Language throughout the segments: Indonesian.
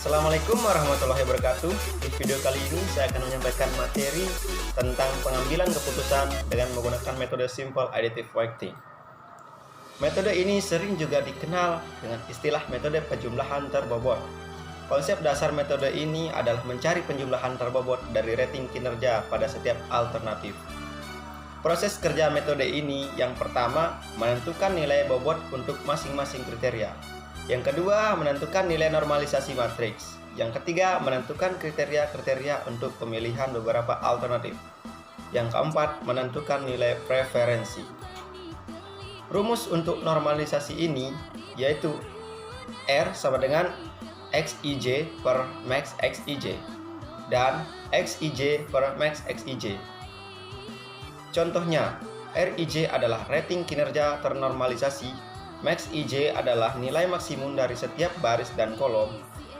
Assalamualaikum warahmatullahi wabarakatuh. Di video kali ini saya akan menyampaikan materi tentang pengambilan keputusan dengan menggunakan metode Simple Additive Weighting. Metode ini sering juga dikenal dengan istilah metode penjumlahan terbobot. Konsep dasar metode ini adalah mencari penjumlahan terbobot dari rating kinerja pada setiap alternatif. Proses kerja metode ini yang pertama menentukan nilai bobot untuk masing-masing kriteria. Yang kedua menentukan nilai normalisasi matriks. Yang ketiga menentukan kriteria-kriteria untuk pemilihan beberapa alternatif. Yang keempat menentukan nilai preferensi. Rumus untuk normalisasi ini yaitu R sama dengan XIJ per max XIJ dan XIJ per max XIJ. Contohnya, RIJ adalah rating kinerja ternormalisasi, max IJ adalah nilai maksimum dari setiap baris dan kolom,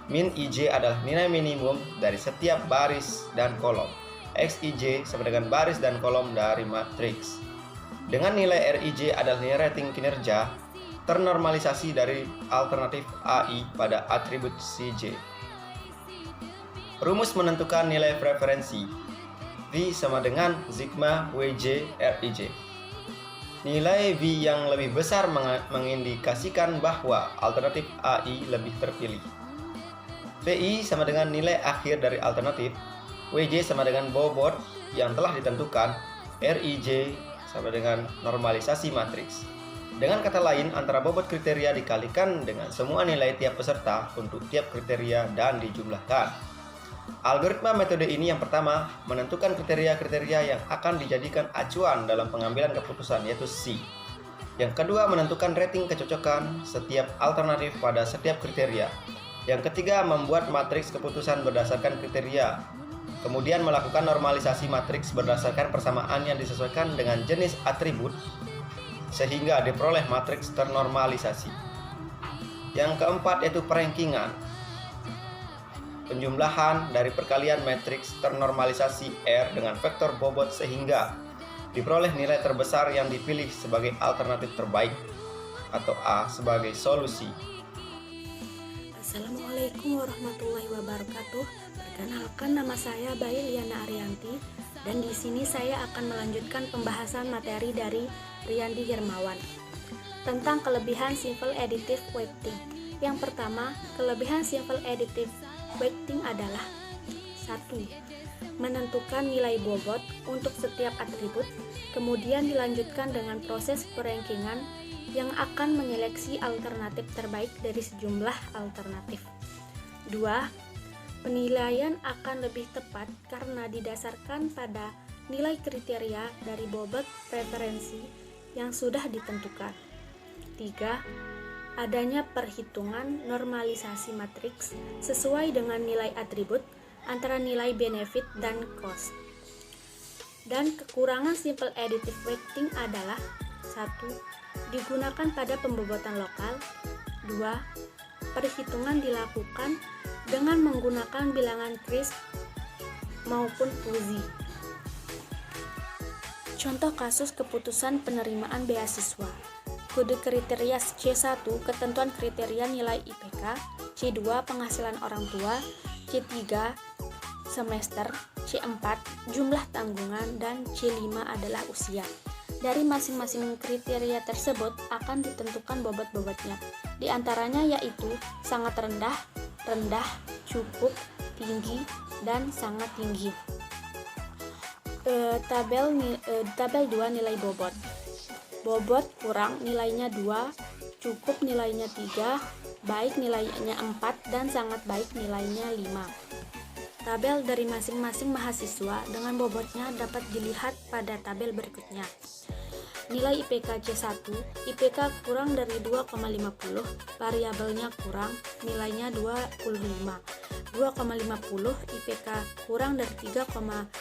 min IJ adalah nilai minimum dari setiap baris dan kolom, XIJ sama dengan baris dan kolom dari matriks. Dengan nilai RIJ adalah nilai rating kinerja ternormalisasi dari alternatif AI pada atribut CJ. Rumus menentukan nilai preferensi V sama dengan sigma WJ RIJ. Nilai V yang lebih besar mengindikasikan bahwa alternatif AI lebih terpilih. VI sama dengan nilai akhir dari alternatif, WJ sama dengan bobot yang telah ditentukan, RIJ sama dengan normalisasi matriks. Dengan kata lain, antara bobot kriteria dikalikan dengan semua nilai tiap peserta untuk tiap kriteria dan dijumlahkan. Algoritma metode ini yang pertama menentukan kriteria-kriteria yang akan dijadikan acuan dalam pengambilan keputusan yaitu C. Yang kedua menentukan rating kecocokan setiap alternatif pada setiap kriteria. Yang ketiga membuat matriks keputusan berdasarkan kriteria. Kemudian melakukan normalisasi matriks berdasarkan persamaan yang disesuaikan dengan jenis atribut sehingga diperoleh matriks ternormalisasi. Yang keempat yaitu perankingan. Penjumlahan dari perkalian matriks ternormalisasi R dengan vektor bobot sehingga diperoleh nilai terbesar yang dipilih sebagai alternatif terbaik atau A sebagai solusi. Assalamualaikum warahmatullahi wabarakatuh. Perkenalkan, nama saya Bayi Liana Arianti dan di sini saya akan melanjutkan pembahasan materi dari Riyandi Hermawan tentang kelebihan Simple Additive Weighting. Yang pertama, kelebihan Simple Additive Weighting adalah 1. Menentukan nilai bobot untuk setiap atribut, kemudian dilanjutkan dengan proses perankingan yang akan menyeleksi alternatif terbaik dari sejumlah alternatif. 2. Penilaian akan lebih tepat karena didasarkan pada nilai kriteria dari bobot preferensi yang sudah ditentukan. 3. Adanya perhitungan normalisasi matriks sesuai dengan nilai atribut antara nilai benefit dan cost. Dan kekurangan Simple Additive Weighting adalah 1. Digunakan pada pembobotan lokal. 2. Perhitungan dilakukan dengan menggunakan bilangan crisp maupun fuzzy. Contoh kasus keputusan penerimaan beasiswa. Kode kriteria C1 ketentuan kriteria nilai IPK, C2 penghasilan orang tua, C3 semester, C4 jumlah tanggungan, dan C5 adalah usia. Dari masing-masing kriteria tersebut akan ditentukan bobot-bobotnya. Di antaranya yaitu sangat rendah, rendah, cukup, tinggi, dan sangat tinggi. Tabel 2 nilai bobot. Bobot kurang nilainya 2, cukup nilainya 3, baik nilainya 4, dan sangat baik nilainya 5. Tabel dari masing-masing mahasiswa dengan bobotnya dapat dilihat pada tabel berikutnya. Nilai IPK C1, IPK kurang dari 2,50, variabelnya kurang, nilainya 25. 2,50 IPK kurang dari 3,00,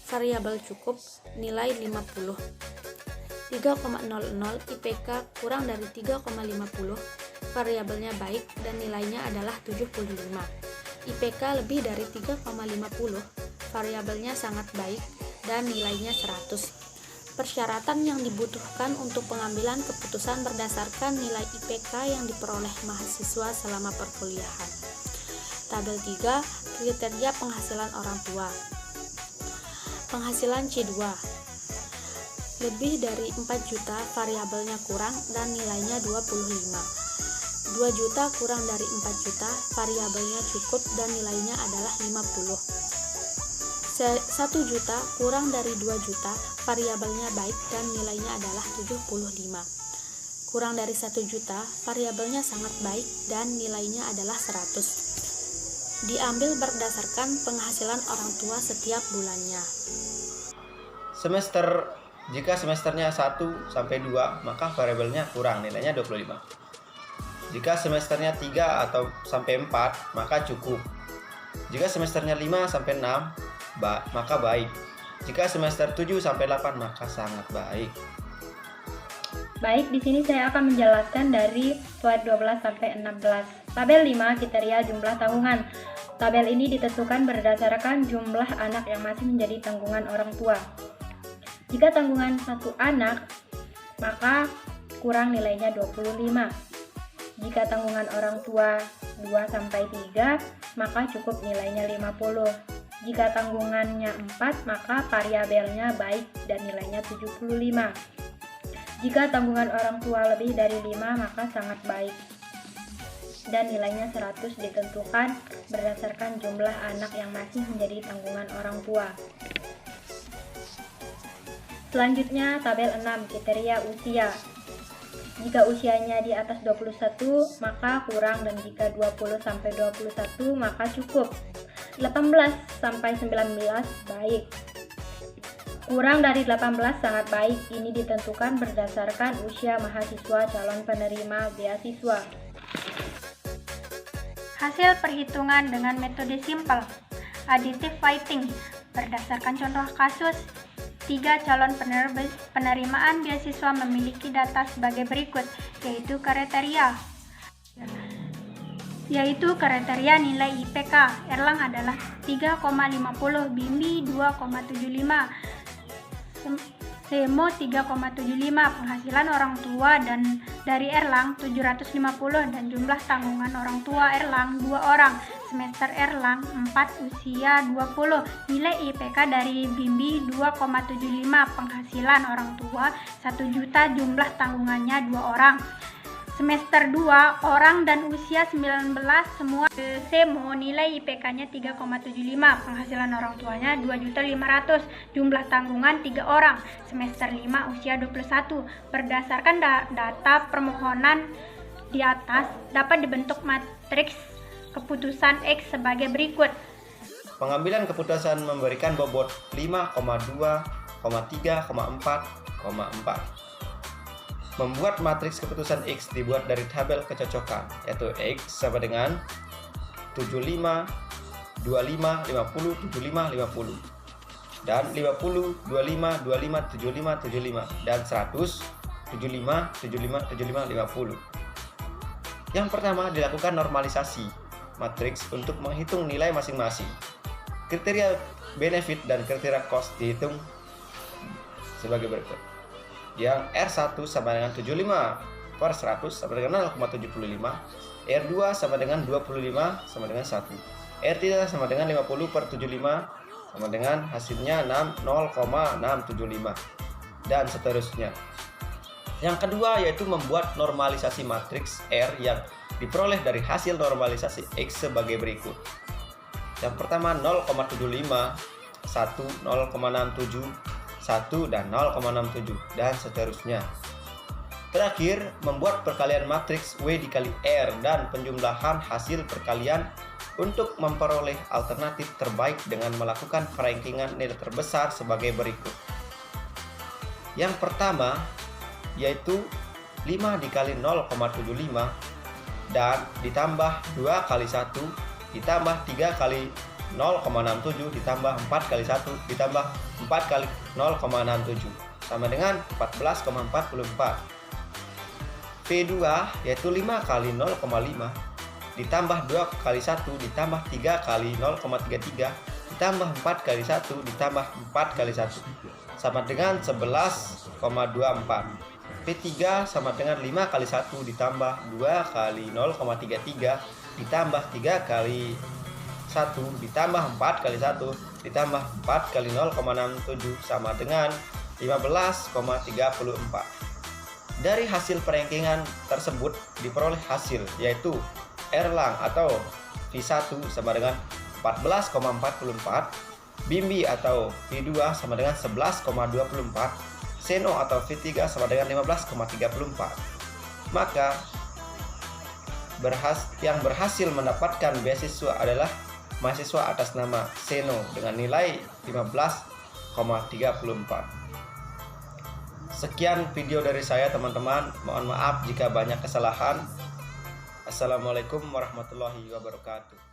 variabel cukup, nilai 50. 3,00 IPK kurang dari 3,50, variabelnya baik dan nilainya adalah 75. IPK lebih dari 3,50, variabelnya sangat baik dan nilainya 100. Persyaratan yang dibutuhkan untuk pengambilan keputusan berdasarkan nilai IPK yang diperoleh mahasiswa selama perkuliahan. Tabel 3, kriteria penghasilan orang tua. Penghasilan C2. Lebih dari 4 juta, variabelnya kurang dan nilainya 25. 2 juta kurang dari 4 juta, variabelnya cukup dan nilainya adalah 50. 1 juta kurang dari 2 juta, variabelnya baik dan nilainya adalah 75. Kurang dari 1 juta, variabelnya sangat baik dan nilainya adalah 100. Diambil berdasarkan penghasilan orang tua setiap bulannya. Jika semesternya 1 sampai 2, maka variabelnya kurang, nilainya 25. Jika semesternya 3 atau sampai 4, maka cukup. Jika semesternya 5 sampai 6, maka baik. Jika semester 7 sampai 8, maka sangat baik. Baik, di sini saya akan menjelaskan dari slide 12 sampai 16. Tabel 5, kriteria jumlah tanggungan. Tabel ini ditentukan berdasarkan jumlah anak yang masih menjadi tanggungan orang tua. Jika tanggungan 1 anak, maka kurang nilainya 25. Jika tanggungan orang tua 2 sampai 3, maka cukup nilainya 50. Jika tanggungannya 4, maka variabelnya baik dan nilainya 75. Jika tanggungan orang tua lebih dari 5, maka sangat baik dan nilainya 100, ditentukan berdasarkan jumlah anak yang masih menjadi tanggungan orang tua. Selanjutnya, tabel 6, kriteria usia. Jika usianya di atas 21, maka kurang, dan jika 20 sampai 21, maka cukup. 18 sampai 19 baik. Kurang dari 18 sangat baik. Ini ditentukan berdasarkan usia mahasiswa calon penerima beasiswa. Hasil perhitungan dengan metode simpel, additive weighting. Berdasarkan contoh kasus, 3 calon penerimaan beasiswa memiliki data sebagai berikut, yaitu kriteria nilai IPK. Erlang adalah 3,50, Bimbi 2,75, Semo 3,75. Penghasilan orang tua dan dari Erlang 750 dan jumlah tanggungan orang tua Erlang 2 orang. Semester Erlang 4, usia 20. Nilai IPK dari Bimbi 2,75. Penghasilan orang tua 1 juta, jumlah tanggungannya 2 orang. Semester 2, orang dan usia 19 semua. Semo, nilai IPK-nya 3,75, penghasilan orang tuanya 2.500.000, jumlah tanggungan 3 orang. Semester 5, usia 21. Berdasarkan data permohonan di atas, dapat dibentuk matriks keputusan X sebagai berikut. Pengambilan keputusan memberikan bobot 5,2, 3,4, 4. Membuat matriks keputusan X dibuat dari tabel kecocokan, yaitu X sama dengan 75, 25, 50, 75, 50. Dan 50, 25, 25, 75, 75. Dan 100, 75, 75, 75, 50. Yang pertama, dilakukan normalisasi matriks untuk menghitung nilai masing-masing. Kriteria benefit dan kriteria cost dihitung sebagai berikut. Yang R1 sama dengan 75 per 100 sama dengan 0,75, R2 sama dengan 25 sama dengan 1, R3 sama dengan 50 per 75 sama dengan hasilnya 0,675, dan seterusnya. Yang kedua yaitu membuat normalisasi matriks R yang diperoleh dari hasil normalisasi X sebagai berikut. Yang pertama 0,75, 1, 0,67, 1 dan 0,67, dan seterusnya. Terakhir, membuat perkalian matriks W dikali R dan penjumlahan hasil perkalian untuk memperoleh alternatif terbaik dengan melakukan perankingan nilai terbesar sebagai berikut. Yang pertama yaitu 5 dikali 0,75 dan ditambah 2 kali 1 ditambah 3 kali 0,67 ditambah 4 kali 1 ditambah 4 kali 0,67 sama dengan 14,44. P2 yaitu 5 kali 0,5 ditambah 2 kali 1 ditambah 3 kali 0,33 ditambah 4 kali 1 ditambah 4 kali 1 sama dengan 11,24. P3 sama dengan 5 kali 1 ditambah 2 kali 0,33 ditambah 3 kali 1 ditambah 4 kali 1 ditambah 4 kali 0,67 sama dengan 15,34. Dari hasil perankingan tersebut diperoleh hasil yaitu Erlang atau V1 sama dengan 14,44, Bimbi atau V2 sama dengan 11,24, Seno atau V3 sama dengan 15,34. Maka yang berhasil mendapatkan beasiswa adalah mahasiswa atas nama Seno dengan nilai 15,34. Sekian video dari saya teman-teman. Mohon maaf jika banyak kesalahan. Assalamualaikum warahmatullahi wabarakatuh.